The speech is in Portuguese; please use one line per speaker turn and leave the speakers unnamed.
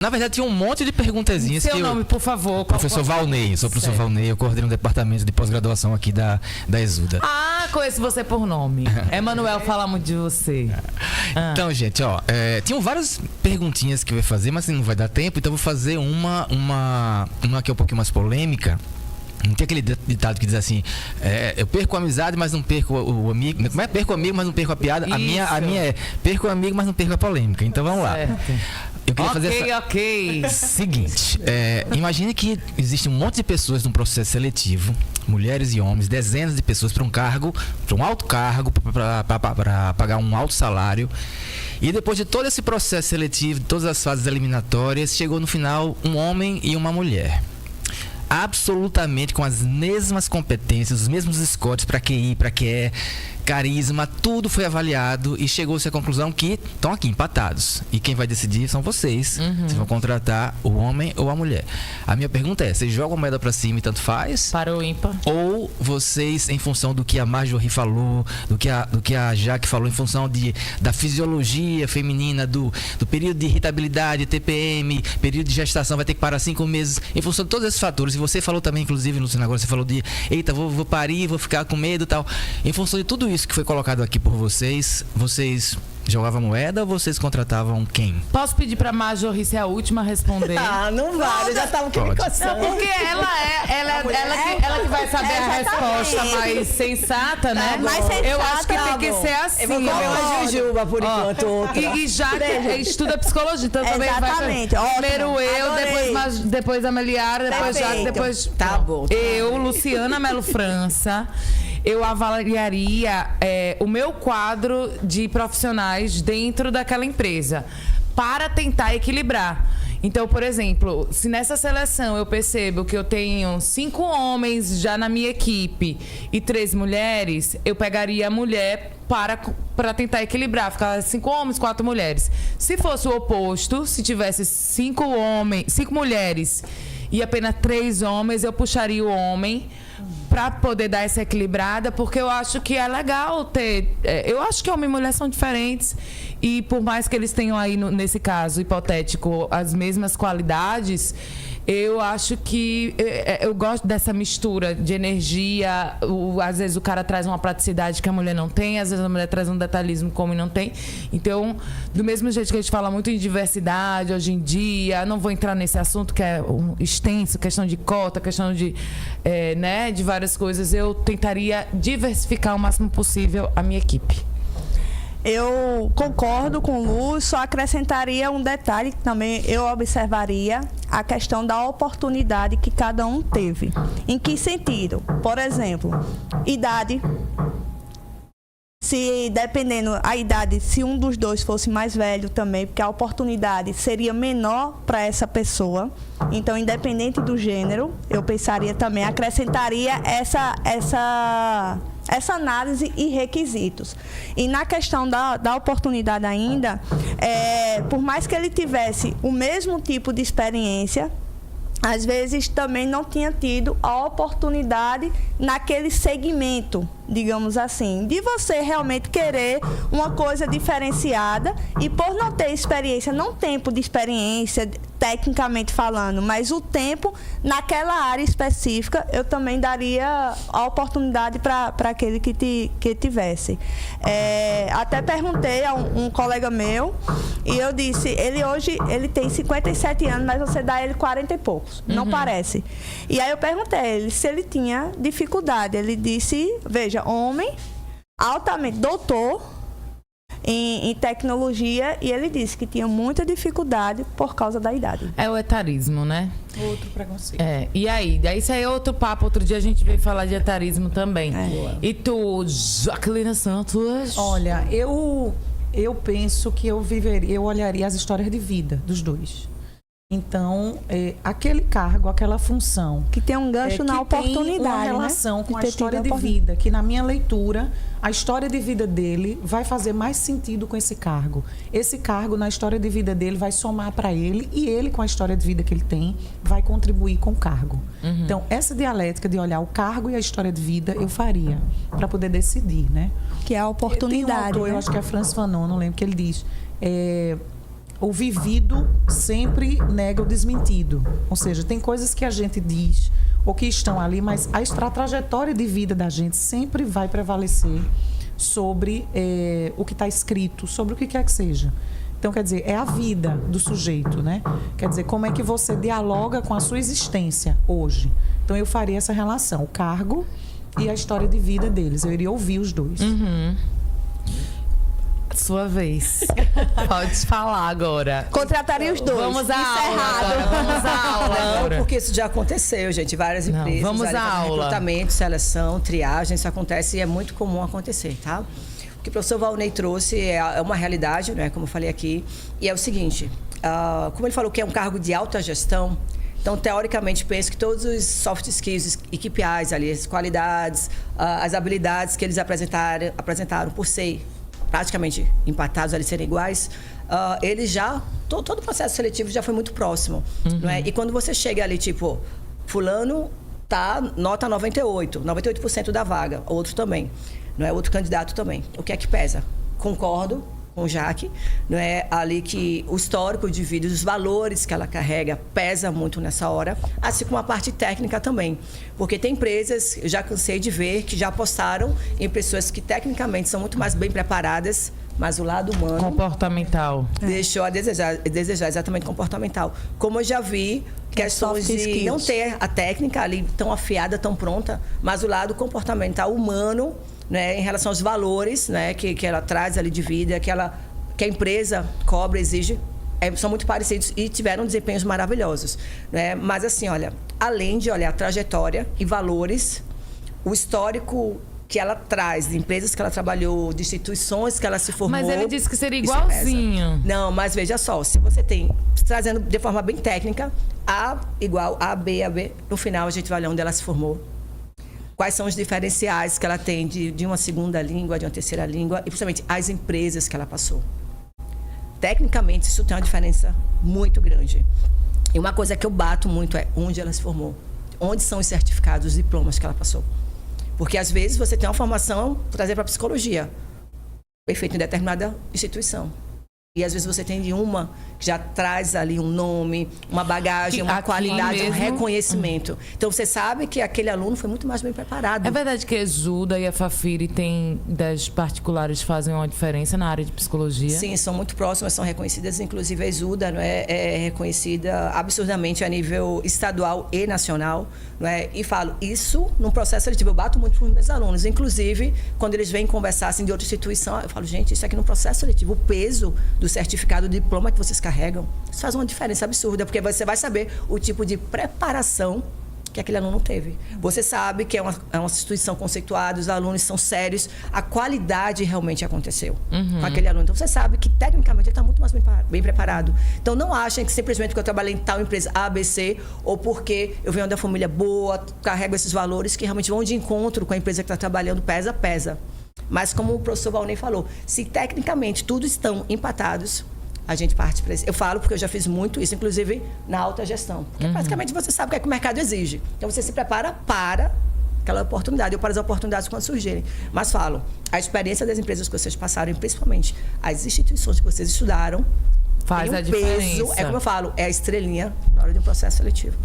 Na verdade, tinha um monte de perguntazinhas.
Seu nome, por favor.
Professor Valnei. Sou o professor Valnei. Eu coordeno o departamento de pós-graduação aqui da Exuda.
Ah, conheço você por nome. Emanuel fala muito de você.
Então, gente, ó, tinham várias perguntinhas que eu ia fazer, mas não vai dar tempo, então eu vou fazer uma que é um pouquinho mais polêmica. Não tem aquele ditado que diz assim, eu perco a amizade, mas não perco o amigo. Como é? Perco o amigo, mas não perco a piada. A minha é, perco o amigo, mas não perco a polêmica. Então vamos lá. Eu queria fazer Seguinte, imagine que existe um monte de pessoas num processo seletivo, mulheres e homens, dezenas de pessoas para um alto cargo, para pagar um alto salário. E depois de todo esse processo seletivo, de todas as fases eliminatórias, chegou no final um homem e uma mulher. Absolutamente com as mesmas competências, os mesmos scores para QI, para QE, carisma, tudo foi avaliado e chegou-se à conclusão que estão aqui empatados. E quem vai decidir são vocês. Vocês vão contratar o homem ou a mulher. A minha pergunta é, vocês jogam a moeda para cima e tanto faz?
Para o ímpar.
Ou vocês, em função do que a Marjorie falou, do que a Jaque falou, em função da fisiologia feminina, do período de irritabilidade, TPM, período de gestação, vai ter que parar 5 meses, em função de todos esses fatores. E você falou também, inclusive, Luciana, agora você falou de, eita, vou parir, vou ficar com medo e tal. Em função de tudo isso que foi colocado aqui por vocês jogavam moeda ou vocês contratavam quem?
Posso pedir pra Marjorie ser a última a responder?
Não vale, já tava aqui me coçando.
Não, porque ela que vai saber a resposta mais sensata, né?
Mais sensata,
eu acho que tem que ser assim.
Eu vou comer uma jujuba por enquanto.
E já que estuda psicologia, então também
exatamente,
vai... Primeiro eu, depois a Meliara, depois Jaque, depois...
Tá bom.
Eu, Luciana Melo França... Eu avaliaria o meu quadro de profissionais dentro daquela empresa para tentar equilibrar. Então, por exemplo, se nessa seleção eu percebo que eu tenho 5 homens já na minha equipe e 3 mulheres, eu pegaria a mulher para tentar equilibrar, ficar 5 homens, 4 mulheres. Se fosse o oposto, se tivesse 5 mulheres e apenas 3 homens, eu puxaria o homem para poder dar essa equilibrada, porque eu acho que é legal ter... eu acho que homem e mulher são diferentes e por mais que eles tenham aí, nesse caso hipotético, as mesmas qualidades, eu acho que... eu gosto dessa mistura de energia. Às vezes o cara traz uma praticidade que a mulher não tem, às vezes a mulher traz um detalhismo como não tem. Então, do mesmo jeito que a gente fala muito em diversidade hoje em dia, não vou entrar nesse assunto que é extenso, questão de cota, questão de, de várias coisas, eu tentaria diversificar o máximo possível a minha equipe.
Eu concordo com o Lu, só acrescentaria um detalhe que também eu observaria, a questão da oportunidade que cada um teve. Em que sentido? Por exemplo, idade. Se dependendo a idade, se um dos dois fosse mais velho também, porque a oportunidade seria menor para essa pessoa. Então, independente do gênero, eu pensaria também, acrescentaria essa análise e requisitos. E na questão da oportunidade ainda, por mais que ele tivesse o mesmo tipo de experiência, às vezes também não tinha tido a oportunidade naquele segmento, digamos assim, de você realmente querer uma coisa diferenciada e por não ter experiência, não tempo de experiência, tecnicamente falando, mas o tempo naquela área específica, eu também daria a oportunidade para aquele que tivesse. Até perguntei a um colega meu e eu disse, ele tem 57 anos, mas você dá ele 40 e poucos, não parece. E aí eu perguntei a ele se ele tinha dificuldade. Ele disse, veja, homem, altamente doutor em tecnologia, e ele disse que tinha muita dificuldade por causa da idade.
É o etarismo, né?
Outro preconceito.
E aí? Daí isso aí é outro papo. Outro dia a gente veio falar de etarismo também. E tu, Jaqueline Santos?
Olha, eu penso que eu olharia as histórias de vida dos dois. Então, aquele cargo, aquela função...
Que tem um gancho na oportunidade,
tem uma relação, né, com a história de
vida,
que na minha leitura, a história de vida dele vai fazer mais sentido com esse cargo. Esse cargo, na história de vida dele, vai somar para ele, e ele, com a história de vida que ele tem, vai contribuir com o cargo. Então, essa dialética de olhar o cargo e a história de vida, eu faria, para poder decidir, né?
Que é a oportunidade.
Tem um autor, eu acho que é Francis Fanon, não lembro, que ele diz... o vivido sempre nega o desmentido. Ou seja, tem coisas que a gente diz ou que estão ali, mas a trajetória de vida da gente sempre vai prevalecer sobre o que está escrito, sobre o que quer que seja. Então, quer dizer, é a vida do sujeito, né? Quer dizer, como é que você dialoga com a sua existência hoje. Então, eu faria essa relação, o cargo e a história de vida deles. Eu iria ouvir os dois.
Sua vez. Pode falar agora.
Contrataria os dois.
Vamos à aula agora. Vamos à aula agora.
Porque isso já aconteceu, gente. Várias empresas.
Vamos à aula.
Recrutamento, seleção, triagem, isso acontece e é muito comum acontecer, tá? O que o professor Valnei trouxe é uma realidade, né, como eu falei aqui, e é o seguinte, como ele falou que é um cargo de alta gestão, então, teoricamente, penso que todos os soft skills e KPIs ali, as qualidades, as habilidades que eles apresentaram por ser praticamente empatados, ali serem iguais, eles já, todo o processo seletivo já foi muito próximo, não é? E quando você chega ali, tipo, fulano tá nota 98% da vaga, outro também. Não é outro candidato também. O que é que pesa? Concordo com o Jaque, não é ali que o histórico de vida, os valores que ela carrega pesa muito nessa hora, assim como a parte técnica também, porque tem empresas, eu já cansei de ver que já apostaram em pessoas que tecnicamente são muito mais bem preparadas, mas o lado humano
comportamental
deixou a desejar exatamente comportamental. Como eu já vi questões de não ter a técnica ali tão afiada, tão pronta, mas o lado comportamental humano, né, em relação aos valores, né, que ela traz ali de vida, que a empresa cobra, exige, são muito parecidos e tiveram desempenhos maravilhosos, né? Mas assim, olha, além de olhar a trajetória e valores, o histórico que ela traz, de empresas que ela trabalhou, de instituições que ela se formou.
Mas ele disse que seria igualzinho.
Não, mas veja só, se você tem, trazendo de forma bem técnica, A igual A, B, no final a gente vai olhar onde ela se formou. Quais são os diferenciais que ela tem de uma segunda língua, de uma terceira língua, e principalmente as empresas que ela passou. Tecnicamente, isso tem uma diferença muito grande. E uma coisa que eu bato muito é onde ela se formou. Onde são os certificados, os diplomas que ela passou. Porque, às vezes, você tem uma formação, trazer para a psicologia, feita em determinada instituição. E, às vezes, você tem de uma que já traz ali um nome, uma bagagem, uma qualidade, um reconhecimento. Então, você sabe que aquele aluno foi muito mais bem preparado.
É verdade que a Exuda e a Fafiri das particulares fazem uma diferença na área de psicologia?
Sim, são muito próximas, são reconhecidas. Inclusive, a Exuda, não é reconhecida absurdamente a nível estadual e nacional. Não é? E falo, isso num processo seletivo, eu bato muito para os meus alunos. Inclusive, quando eles vêm conversar assim, de outra instituição, eu falo, gente, isso aqui no processo seletivo, o peso do certificado, do diploma que vocês carregam, isso faz uma diferença absurda, porque você vai saber o tipo de preparação que aquele aluno teve. Você sabe que é uma instituição conceituada, os alunos são sérios, a qualidade realmente aconteceu com aquele aluno. Então, você sabe que, tecnicamente, ele está muito mais bem preparado. Então, não achem que simplesmente porque eu trabalhei em tal empresa A, B, C, ou porque eu venho da família boa, carrego esses valores que realmente vão de encontro com a empresa que está trabalhando, pesa. Mas, como o professor Valnei falou, se tecnicamente todos estão empatados, a gente parte para isso. Eu falo porque eu já fiz muito isso, inclusive na alta gestão. Porque basicamente você sabe o que é que o mercado exige. Então você se prepara para aquela oportunidade, ou para as oportunidades quando surgirem. Mas falo, a experiência das empresas que vocês passaram, e principalmente as instituições que vocês estudaram,
faz
tem um
a diferença.
Peso, é como eu falo, é a estrelinha na hora de um processo seletivo.